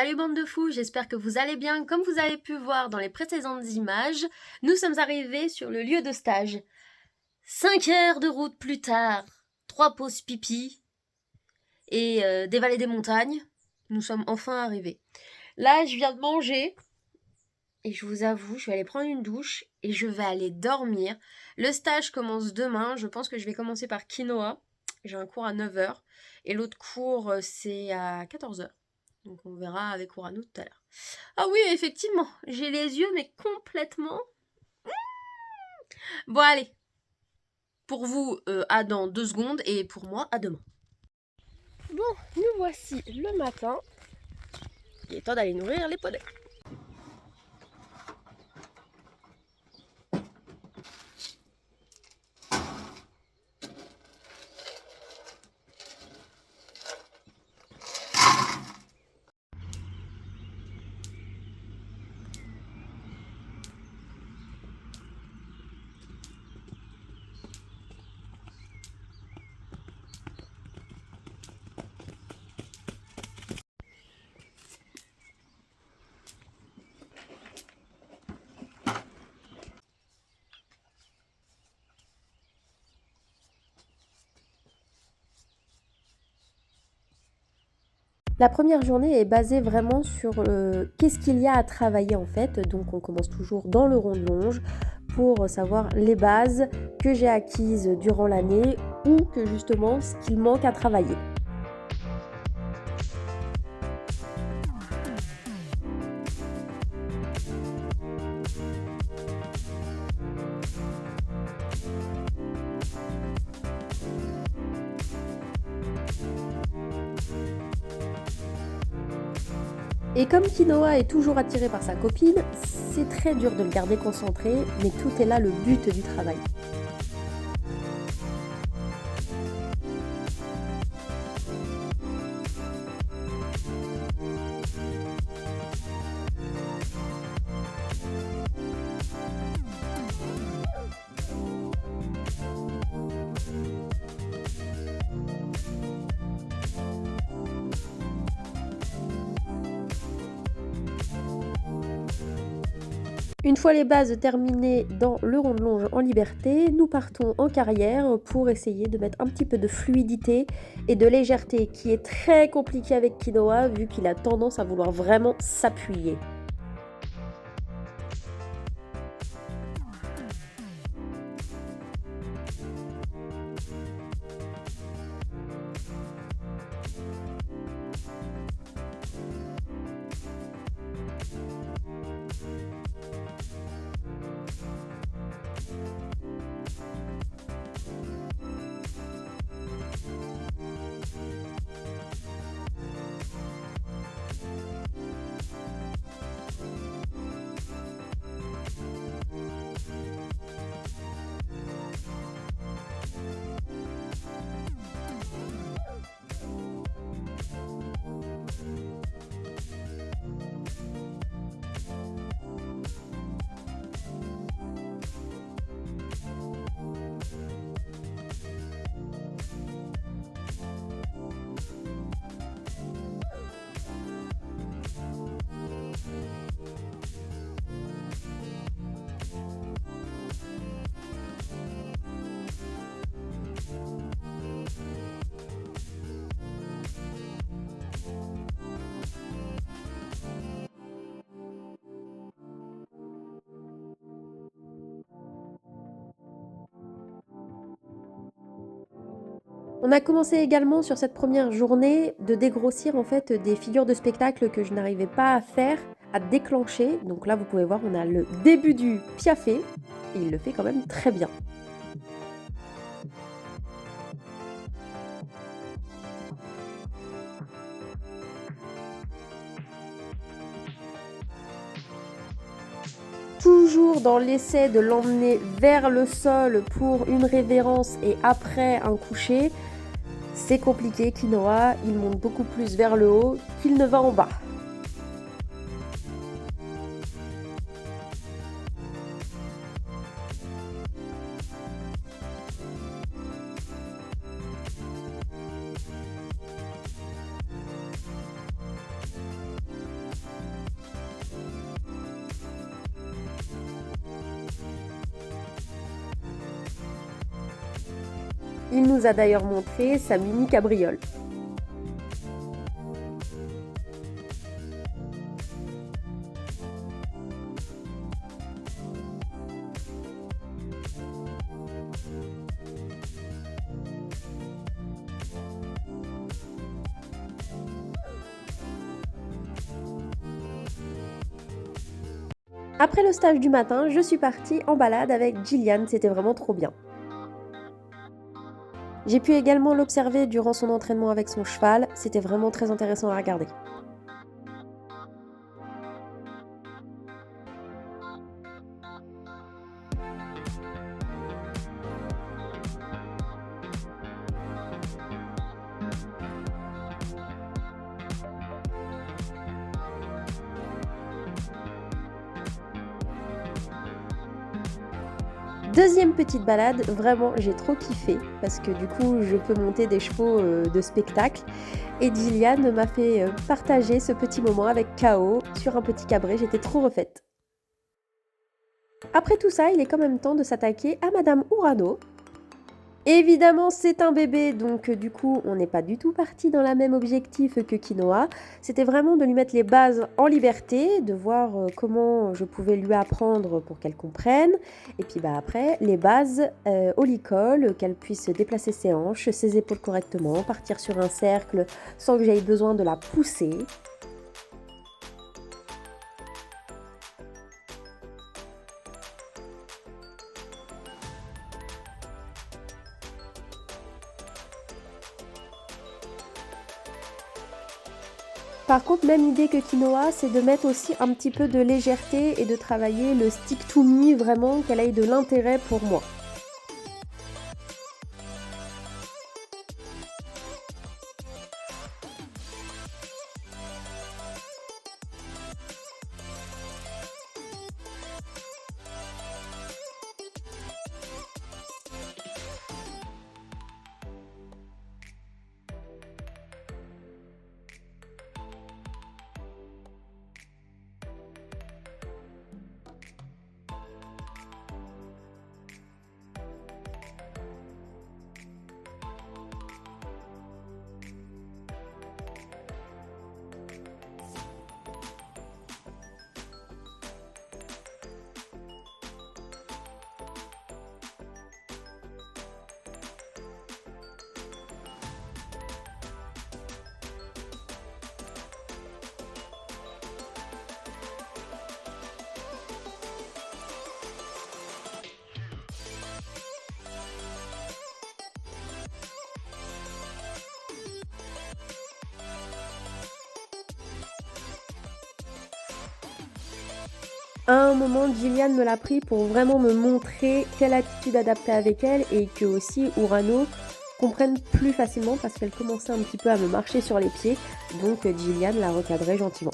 Salut bande de fous, j'espère que vous allez bien. Comme vous avez pu voir dans les précédentes images, nous sommes arrivés sur le lieu de stage. 5 heures de route plus tard, 3 pauses pipi et des vallées des montagnes, nous sommes enfin arrivés. Là, je viens de manger et je vous avoue, je vais aller prendre une douche et je vais aller dormir. Le stage commence demain, je pense que je vais commencer par quinoa. J'ai un cours à 9h et l'autre cours c'est à 14h. Donc on verra avec Urano tout à l'heure. Ah oui, effectivement, j'ai les yeux mais complètement... Bon allez, pour vous à dans 2 secondes et pour moi à demain. Bon, nous voici le matin. Il est temps d'aller nourrir les poneys. La première journée est basée vraiment sur qu'est-ce qu'il y a à travailler en fait. Donc on commence toujours dans le rond de longe pour savoir les bases que j'ai acquises durant l'année ou que justement ce qu'il manque à travailler. Et comme Quinoa est toujours attiré par sa copine, c'est très dur de le garder concentré, mais tout est là le but du travail. Une fois les bases terminées dans le rond de longe en liberté, nous partons en carrière pour essayer de mettre un petit peu de fluidité et de légèreté qui est très compliqué avec Quinoa vu qu'il a tendance à vouloir vraiment s'appuyer. On a commencé également sur cette première journée de dégrossir en fait des figures de spectacle que je n'arrivais pas à faire, à déclencher. Donc là vous pouvez voir on a le début du piafé et il le fait quand même très bien. Toujours dans l'essai de l'emmener vers le sol pour une révérence et après un coucher, c'est compliqué, Quinoa, il monte beaucoup plus vers le haut qu'il ne va en bas. Il nous a d'ailleurs montré sa mini cabriole. Après le stage du matin, je suis partie en balade avec Gillian, c'était vraiment trop bien. J'ai pu également l'observer durant son entraînement avec son cheval, c'était vraiment très intéressant à regarder. Deuxième petite balade, vraiment j'ai trop kiffé parce que du coup je peux monter des chevaux de spectacle et Gillian m'a fait partager ce petit moment avec K.O. sur un petit cabré, j'étais trop refaite. Après tout ça, il est quand même temps de s'attaquer à Madame Urano. Évidemment, c'est un bébé, donc du coup, on n'est pas du tout parti dans le même objectif que Quinoa. C'était vraiment de lui mettre les bases en liberté, de voir comment je pouvais lui apprendre pour qu'elle comprenne. Et puis après, les bases au licol, qu'elle puisse déplacer ses hanches, ses épaules correctement, partir sur un cercle sans que j'aie besoin de la pousser. Par contre, même idée que Quinoa, c'est de mettre aussi un petit peu de légèreté et de travailler le stick to me, vraiment qu'elle ait de l'intérêt pour moi. À un moment, Gillian me l'a pris pour vraiment me montrer quelle attitude adapter avec elle et que aussi Urano comprenne plus facilement parce qu'elle commençait un petit peu à me marcher sur les pieds. Donc Gillian l'a recadrée gentiment.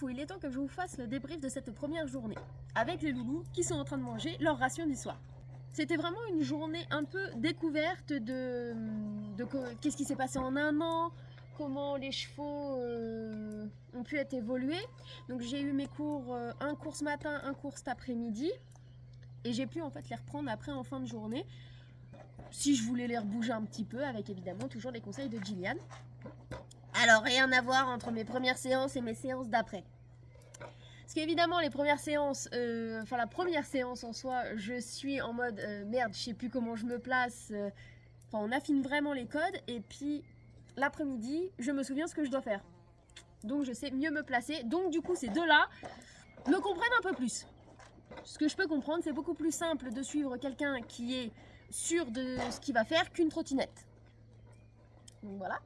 Il est temps que je vous fasse le débrief de cette première journée avec les loulous qui sont en train de manger leur ration du soir. C'était vraiment une journée un peu découverte de qu'est-ce qui s'est passé en un an, comment les chevaux ont pu être évolués. Donc j'ai eu mes cours, un cours ce matin, un cours cet après-midi et j'ai pu en fait les reprendre après en fin de journée si je voulais les rebouger un petit peu avec évidemment toujours les conseils de Gillian. Alors, rien à voir entre mes premières séances et mes séances d'après. Parce qu'évidemment, les premières séances, la première séance en soi, je suis en mode merde, je sais plus comment je me place. On affine vraiment les codes. Et puis, l'après-midi, je me souviens ce que je dois faire. Donc, je sais mieux me placer. Donc, du coup, ces deux-là me comprennent un peu plus. Ce que je peux comprendre, c'est beaucoup plus simple de suivre quelqu'un qui est sûr de ce qu'il va faire qu'une trottinette. Donc, voilà.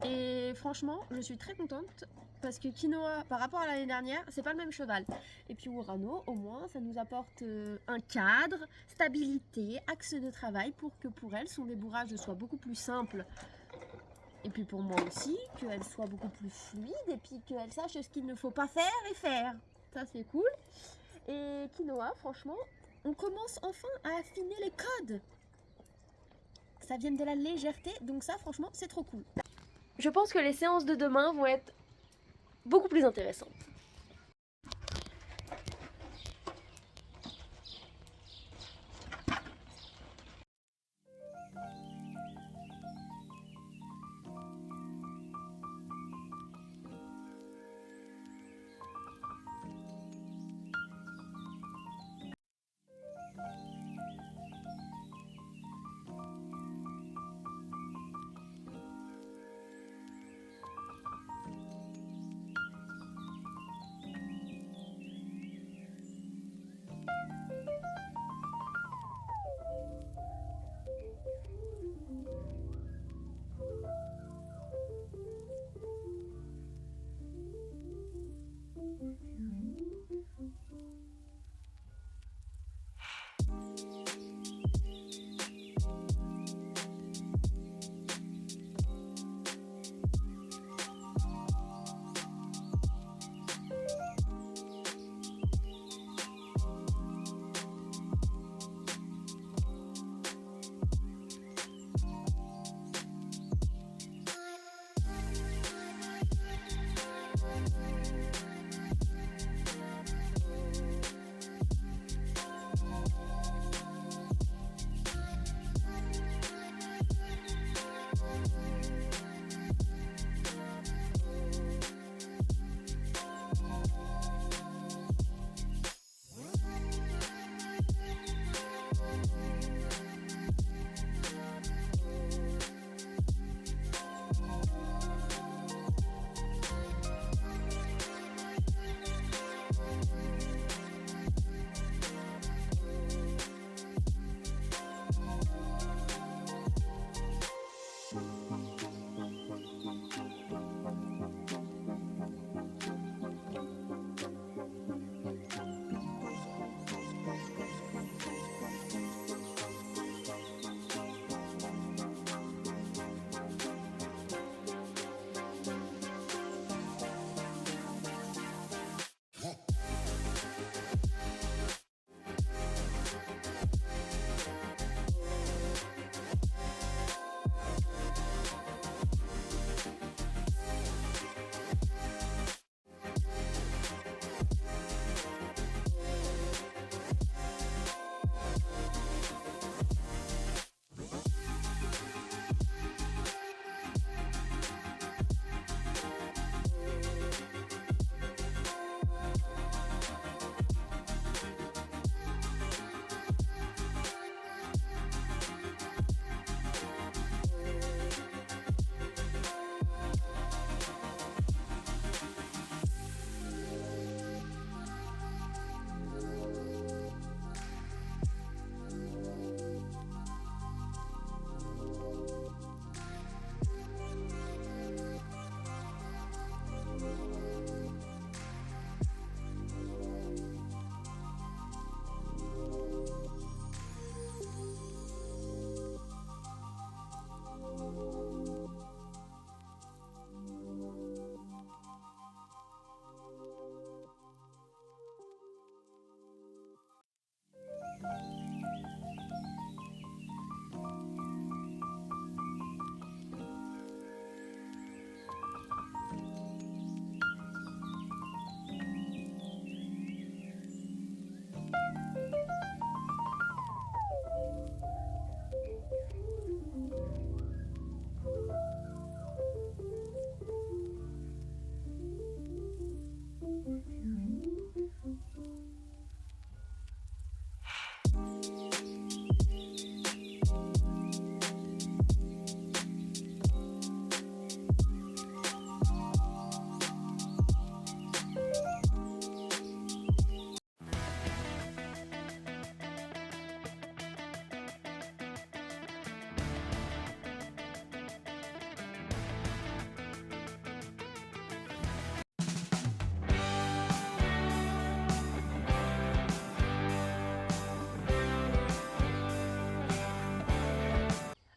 Et franchement, je suis très contente parce que Quinoa, par rapport à l'année dernière, c'est pas le même cheval. Et puis Urano, au moins, ça nous apporte un cadre, stabilité, axe de travail pour que pour elle, son débourrage soit beaucoup plus simple. Et puis pour moi aussi, qu'elle soit beaucoup plus fluide et puis qu'elle sache ce qu'il ne faut pas faire et faire. Ça, c'est cool. Et Quinoa, franchement, on commence enfin à affiner les codes. Ça vient de la légèreté, donc ça, franchement, c'est trop cool. Je pense que les séances de demain vont être beaucoup plus intéressantes.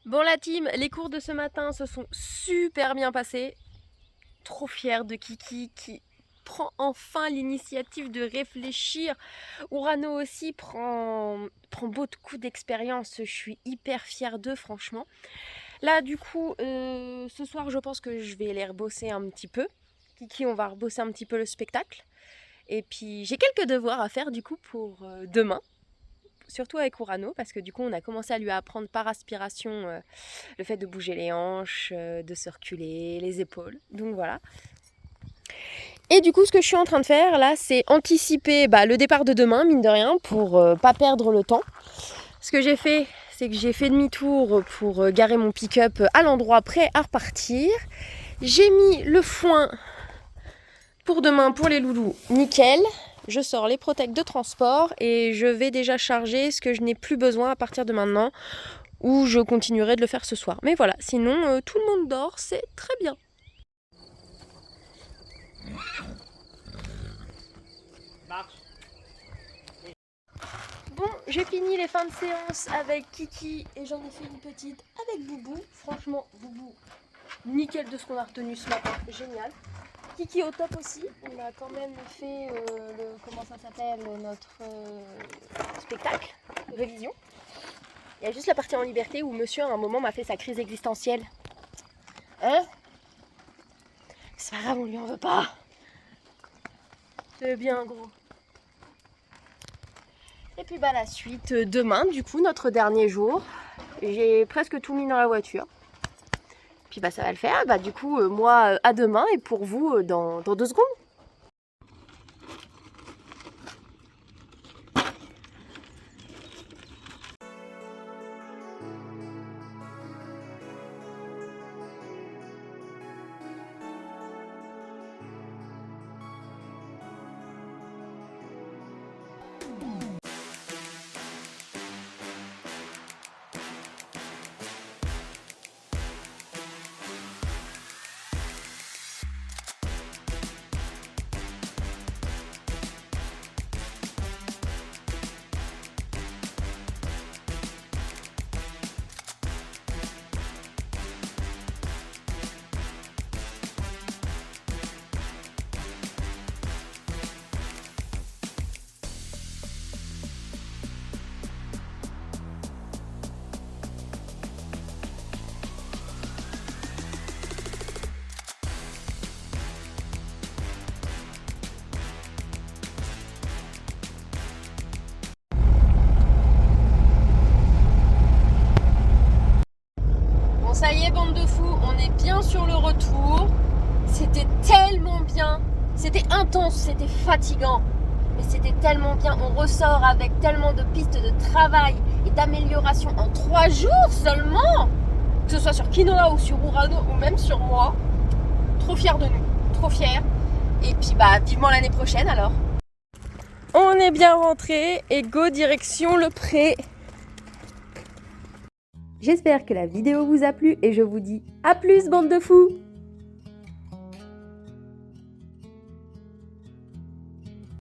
Bon la team, les cours de ce matin se sont super bien passés. Trop fière de Kiki qui prend enfin l'initiative de réfléchir. Urano aussi prend beaucoup d'expérience. Je suis hyper fière d'eux franchement. Là du coup, ce soir je pense que je vais les rebosser un petit peu. Kiki, on va rebosser un petit peu le spectacle. Et puis j'ai quelques devoirs à faire du coup pour demain. Surtout avec Urano, parce que du coup on a commencé à lui apprendre par aspiration le fait de bouger les hanches, de se reculer, les épaules. Donc voilà. Et du coup ce que je suis en train de faire là, c'est anticiper le départ de demain, mine de rien, pour pas perdre le temps. Ce que j'ai fait, c'est que j'ai fait demi-tour pour garer mon pick-up à l'endroit prêt à repartir. J'ai mis le foin pour demain pour les loulous, nickel. Je sors les protects de transport et je vais déjà charger ce que je n'ai plus besoin à partir de maintenant, ou je continuerai de le faire ce soir. Mais voilà, sinon tout le monde dort, c'est très bien. Bon, j'ai fini les fins de séance avec Kiki et j'en ai fait une petite avec Boubou. Franchement, Boubou, nickel de ce qu'on a retenu ce matin, génial. Kiki au top aussi, on a quand même fait comment ça s'appelle, notre spectacle, révision. Il y a juste la partie en liberté où monsieur à un moment m'a fait sa crise existentielle. Hein? C'est pas grave, on lui en veut pas. C'est bien gros. Et puis la suite, demain du coup, notre dernier jour. J'ai presque tout mis dans la voiture. Puis ça va le faire. Du coup, moi à demain et pour vous dans 2 secondes. Ça y est, bande de fous, on est bien sur le retour. C'était tellement bien, c'était intense, c'était fatigant, mais c'était tellement bien. On ressort avec tellement de pistes de travail et d'amélioration en 3 jours seulement, que ce soit sur Quinoa ou sur Urano ou même sur moi. Trop fière de nous, trop fière. Et puis vivement l'année prochaine alors. On est bien rentré et go direction le pré. J'espère que la vidéo vous a plu et je vous dis à plus, bande de fous!